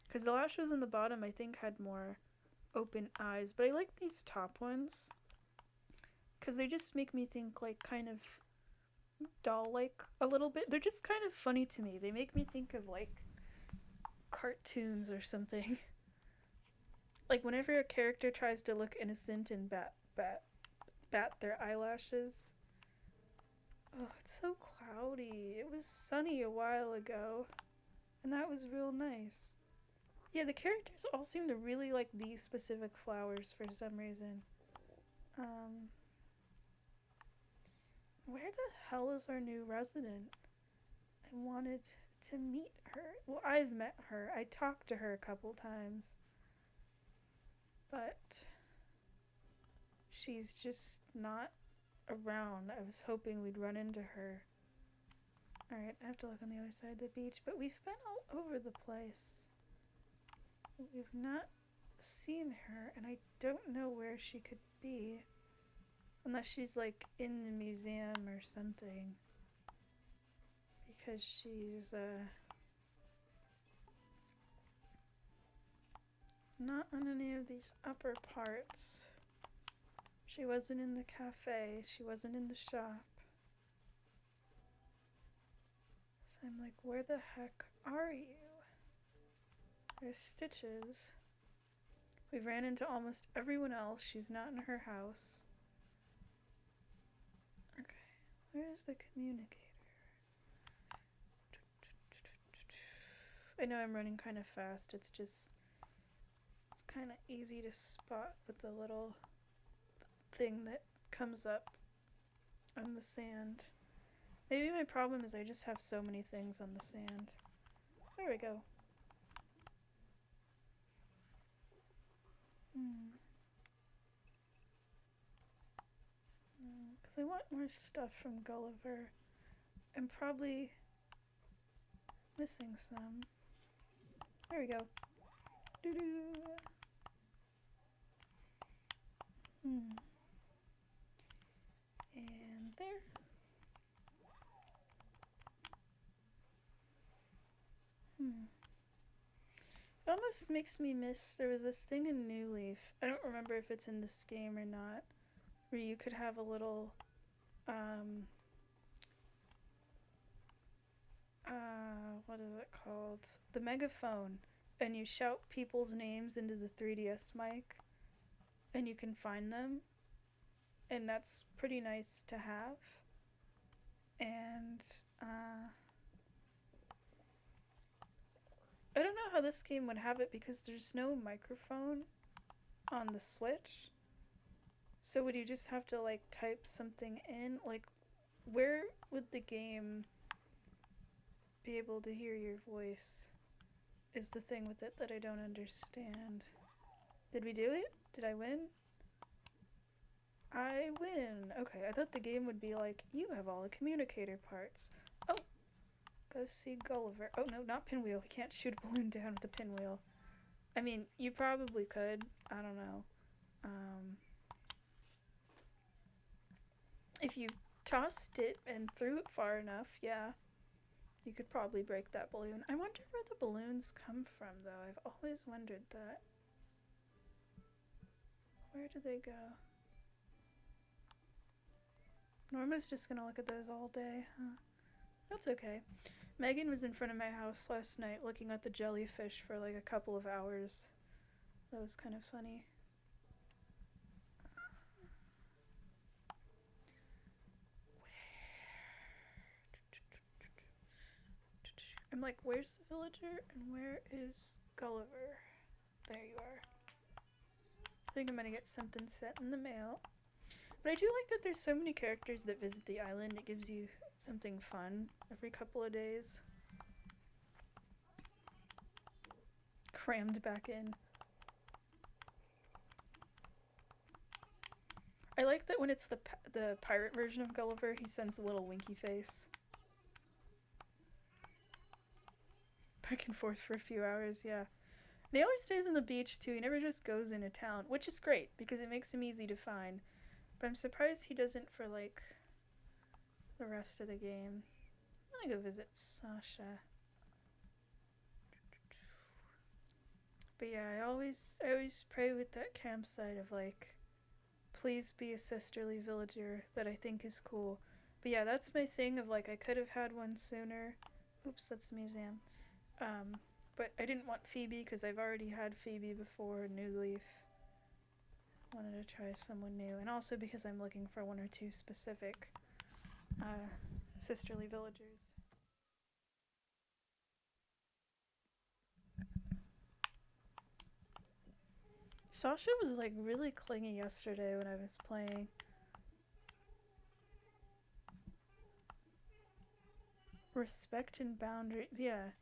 Because the lashes on the bottom, I think, had more open eyes. But I like these top ones. Because they just make me think, like, kind of doll-like a little bit. They're just kind of funny to me. They make me think of, like, cartoons or something. Like, whenever a character tries to look innocent and bat their eyelashes. Oh, it's so cloudy. It was sunny a while ago. And that was real nice. Yeah, the characters all seem to really like these specific flowers for some reason. Where the hell is our new resident? I wanted to meet her. Well, I've met her. I talked to her a couple times. But she's just not around. I was hoping we'd run into her. Alright, I have to look on the other side of the beach. But we've been all over the place. We've not seen her, and I don't know where she could be. Unless she's, like, in the museum or something. Because she's, not on any of these upper parts. She wasn't in the cafe. She wasn't in the shop. So I'm like, where the heck are you? There's Stitches. We ran into almost everyone else. She's not in her house. Okay, where is the communicator? I know I'm running kind of fast. It's kind of easy to spot with the little thing that comes up on the sand. Maybe my problem is I just have so many things on the sand. There we go. Because I want more stuff from Gulliver. I'm probably missing some. There we go. Doo-doo. And there. It almost makes me miss, there was this thing in New Leaf, I don't remember if it's in this game or not, where you could have a little, what is it called? The megaphone, and you shout people's names into the 3DS mic, and you can find them, and that's pretty nice to have. And, I don't know how this game would have it because there's no microphone on the Switch. So would you just have to like type something in? Like, where would the game be able to hear your voice? Is the thing with it that I don't understand. Did we do it? Did I win? I win. Okay, I thought the game would be like, you have all the communicator parts. Oh, go see Gulliver. Oh no, not pinwheel. We can't shoot a balloon down with a pinwheel. I mean, you probably could. I don't know. If you tossed it and threw it far enough, yeah, you could probably break that balloon. I wonder where the balloons come from, though. I've always wondered that. Where do they go? Norma's just gonna look at those all day, huh? That's okay. Megan was in front of my house last night looking at the jellyfish for like a couple of hours. That was kind of funny. I'm like, where's the villager and where is Gulliver? There you are. I think I'm gonna get something sent in the mail. But I do like that there's so many characters that visit the island. It gives you something fun every couple of days. Crammed back in. I like that when it's the pirate version of Gulliver, he sends a little winky face. Back and forth for a few hours, yeah. And he always stays on the beach too. He never just goes into town, which is great because it makes him easy to find. But I'm surprised he doesn't for like the rest of the game. I'm gonna go visit Sasha. But yeah, I always pray with that campsite of like, please be a sisterly villager that I think is cool. But yeah, that's my thing of like, I could have had one sooner. Oops, that's the museum. But I didn't want Phoebe because I've already had Phoebe before New Leaf. Wanted to try someone new, and also because I'm looking for one or two specific sisterly villagers. Sasha was like really clingy yesterday when I was playing. Respect and boundaries, yeah.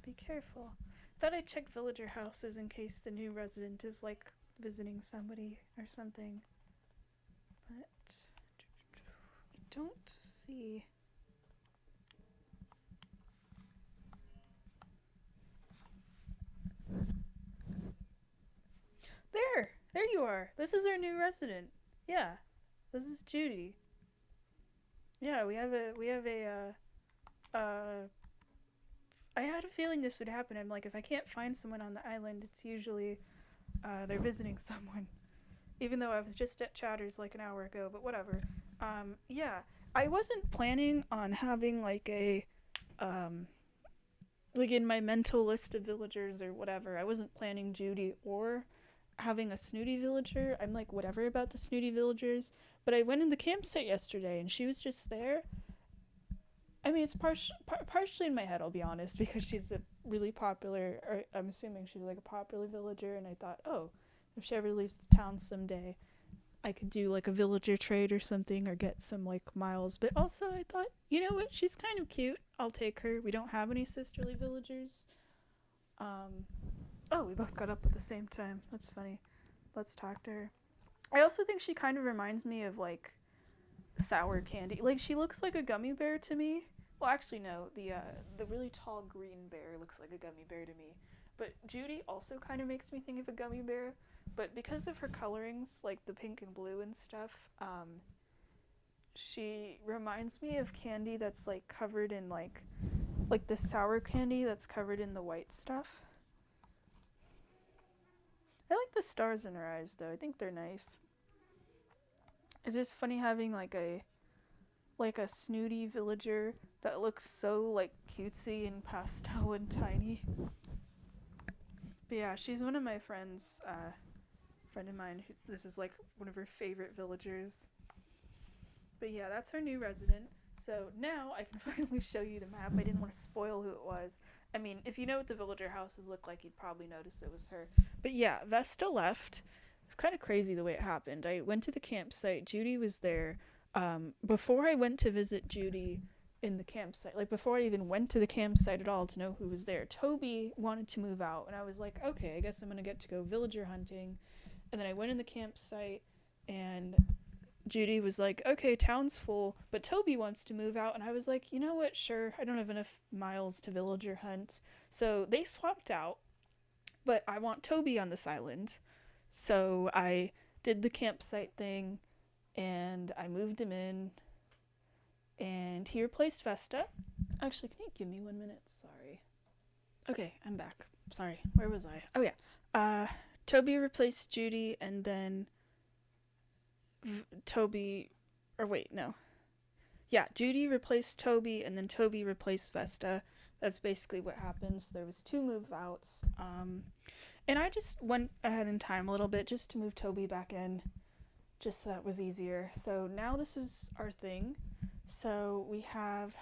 Be careful. Thought I'd check villager houses in case the new resident is like visiting somebody or something. But I don't see. There you are. This is our new resident. Yeah, this is Judy. Yeah, we have a I had a feeling this would happen. I'm like, if I can't find someone on the island, it's usually they're visiting someone. Even though I was just at Chatter's like an hour ago, but whatever. Yeah, I wasn't planning on having like a like in my mental list of villagers or whatever. I wasn't planning Judy or having a snooty villager. I'm like, whatever about the snooty villagers. But I went in the campsite yesterday and she was just there. I mean, it's partially in my head, I'll be honest, because she's a really popular, or I'm assuming she's like a popular villager, and I thought, oh, if she ever leaves the town someday, I could do like a villager trade or something, or get some like miles. But also, I thought, you know what, she's kind of cute. I'll take her. We don't have any sisterly villagers. Oh, we both got up at the same time. That's funny. Let's talk to her. I also think she kind of reminds me of like sour candy. Like, she looks like a gummy bear to me. Well, actually, no. The really tall green bear looks like a gummy bear to me. But Judy also kind of makes me think of a gummy bear. But because of her colorings, like the pink and blue and stuff, she reminds me of candy that's like covered in like the sour candy that's covered in the white stuff. I like the stars in her eyes, though. I think they're nice. It's just funny having like a snooty villager that looks so like cutesy and pastel and tiny. But yeah, she's one of my friends. Friend of mine. This is like one of her favorite villagers. But yeah, that's her new resident. So now I can finally show you the map. I didn't want to spoil who it was. I mean, if you know what the villager houses look like, you'd probably notice it was her. But yeah, Vesta left. It's kind of crazy the way it happened. I went to the campsite. Judy was there. Before I went to visit Judy in the campsite, like before I even went to the campsite at all to know who was there, Toby wanted to move out. And I was like, okay, I guess I'm going to get to go villager hunting. And then I went in the campsite, and Judy was like, okay, town's full, but Toby wants to move out. And I was like, you know what, sure, I don't have enough miles to villager hunt. So they swapped out, but I want Toby on this island. So I did the campsite thing, and I moved him in, and he replaced Vesta. Actually, can you give me 1 minute? Sorry. Okay, I'm back. Sorry, where was I? Oh yeah. Toby replaced Judy, and then Judy replaced Toby, and then Toby replaced Vesta. That's basically what happens. There was 2 move outs, and I just went ahead in time a little bit just to move Toby back in, just so that was easier. So now this is our thing. So we have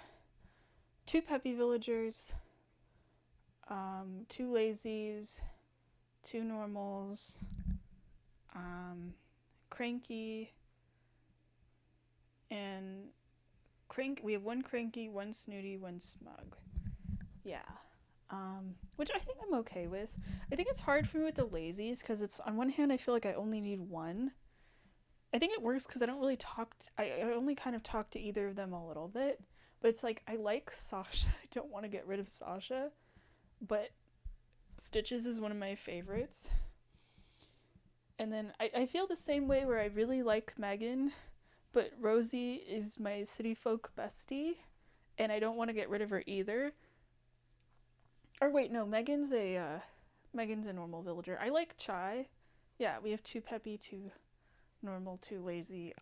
2 peppy villagers, 2 lazies, 2 normals, cranky, and we have 1 cranky, 1 snooty, 1 smug. Yeah. Which I think I'm okay with. I think it's hard for me with the lazies, because it's, on one hand, I feel like I only need 1. I think it works because I don't really I only kind of talk to either of them a little bit. But it's like, I like Sasha. I don't want to get rid of Sasha. But Stitches is one of my favorites. And then I feel the same way where I really like Megan, but Rosie is my city folk bestie, and I don't want to get rid of her either. Or wait, no, Megan's a normal villager. I like Chai. Yeah, we have 2 peppy, 2 normal, 2 lazy.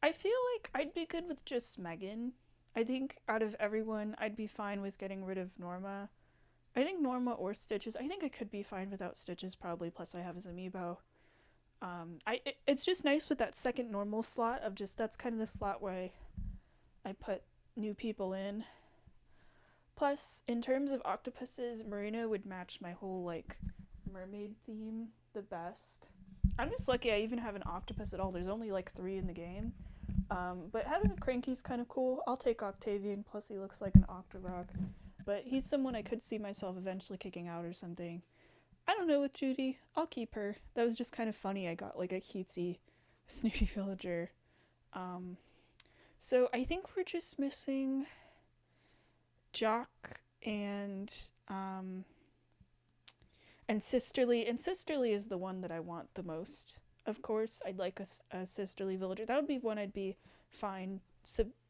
I feel like I'd be good with just Megan. I think out of everyone, I'd be fine with getting rid of Norma. I think Norma or Stitches. I think I could be fine without Stitches probably, plus I have his amiibo. It's just nice with that second normal slot of just, that's kind of the slot where I put new people in. Plus, in terms of octopuses, Marina would match my whole, like, mermaid theme the best. I'm just lucky I even have an octopus at all. There's only, like, 3 in the game. But having a cranky's kind of cool. I'll take Octavian, plus he looks like an Octorok. But he's someone I could see myself eventually kicking out or something. I don't know with Judy. I'll keep her. That was just kind of funny. I got, like, a cutesy, snooty villager. So I think we're just missing Jock and Sisterly. And Sisterly is the one that I want the most. Of course, I'd like a Sisterly villager. That would be one I'd be fine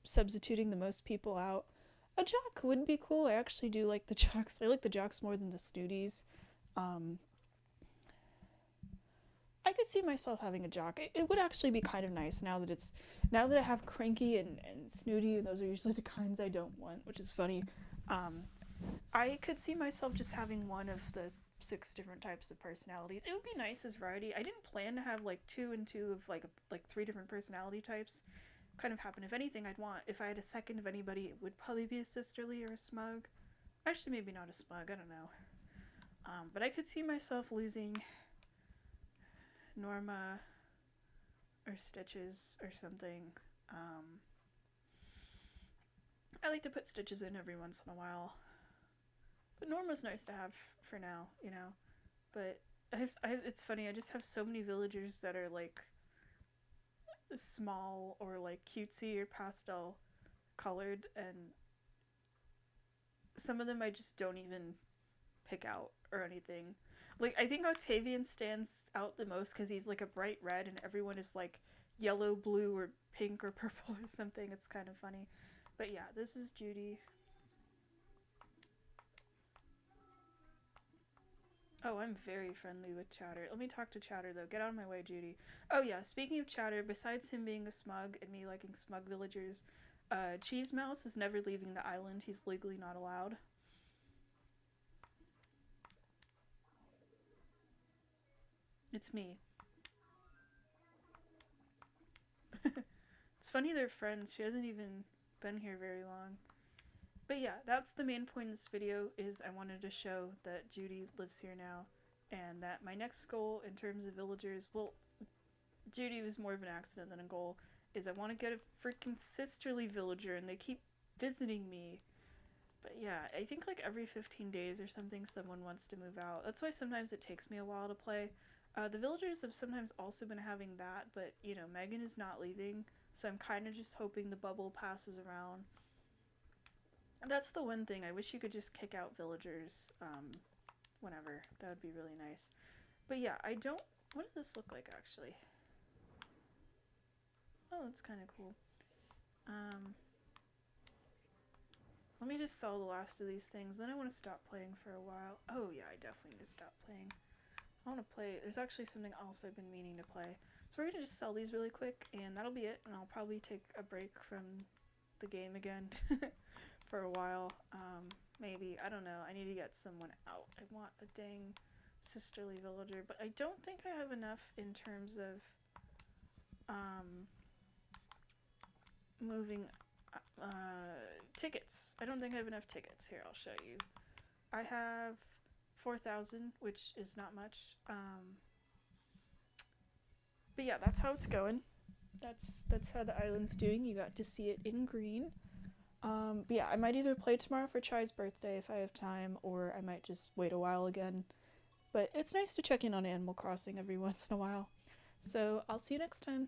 substituting the most people out. A Jock would be cool. I actually do like the Jocks. I like the Jocks more than the Snooties. I could see myself having a Jock. It would actually be kind of nice now that I have Cranky and Snooty, and those are usually the kinds I don't want, which is funny. I could see myself just having one of the 6 different types of personalities. It would be nice as variety. I didn't plan to have like 2 and 2 of like 3 different personality types. kind of happen. If anything, if I had a second of anybody, it would probably be a sisterly or a smug. Actually, maybe not a smug, I don't know. But I could see myself losing Norma or Stitches or something. I like to put Stitches in every once in a while. But Norma's nice to have for now, you know. But it's funny, I just have so many villagers that are like small or like cutesy or pastel colored, and some of them I just don't even pick out or anything. Like, I think Octavian stands out the most because he's like a bright red and everyone is like yellow, blue, or pink or purple or something. It's kind of funny. But yeah, this is Judy. Oh, I'm very friendly with Chowder. Let me talk to Chowder though. Get out of my way, Judy. Oh yeah, speaking of Chowder, besides him being a smug and me liking smug villagers, Cheese Mouse is never leaving the island. He's legally not allowed. It's me. It's funny they're friends. She hasn't even been here very long. But yeah, that's the main point of this video, is I wanted to show that Judy lives here now, and that my next goal in terms of villagers, well, Judy was more of an accident than a goal, is I want to get a freaking sisterly villager, and they keep visiting me. But yeah, I think like every 15 days or something someone wants to move out. That's why sometimes it takes me a while to play. The villagers have sometimes also been having that, but you know, Megan is not leaving, so I'm kind of just hoping the bubble passes around. And that's the one thing. I wish you could just kick out villagers whenever. That would be really nice. But yeah, I don't... What does this look like, actually? Oh, that's kind of cool. Let me just sell the last of these things. Then I want to stop playing for a while. Oh yeah, I definitely need to stop playing. I want to play... There's actually something else I've been meaning to play. So we're going to just sell these really quick, and that'll be it. And I'll probably take a break from the game again for a while. Maybe. I don't know. I need to get someone out. I want a dang sisterly villager, but I don't think I have enough in terms of moving tickets. I don't think I have enough tickets. Here, I'll show you. I have 4,000, which is not much. But yeah, that's how it's going. That's how the island's doing. You got to see it in green. But yeah, I might either play tomorrow for Chai's birthday if I have time, or I might just wait a while again. But it's nice to check in on Animal Crossing every once in a while. So I'll see you next time.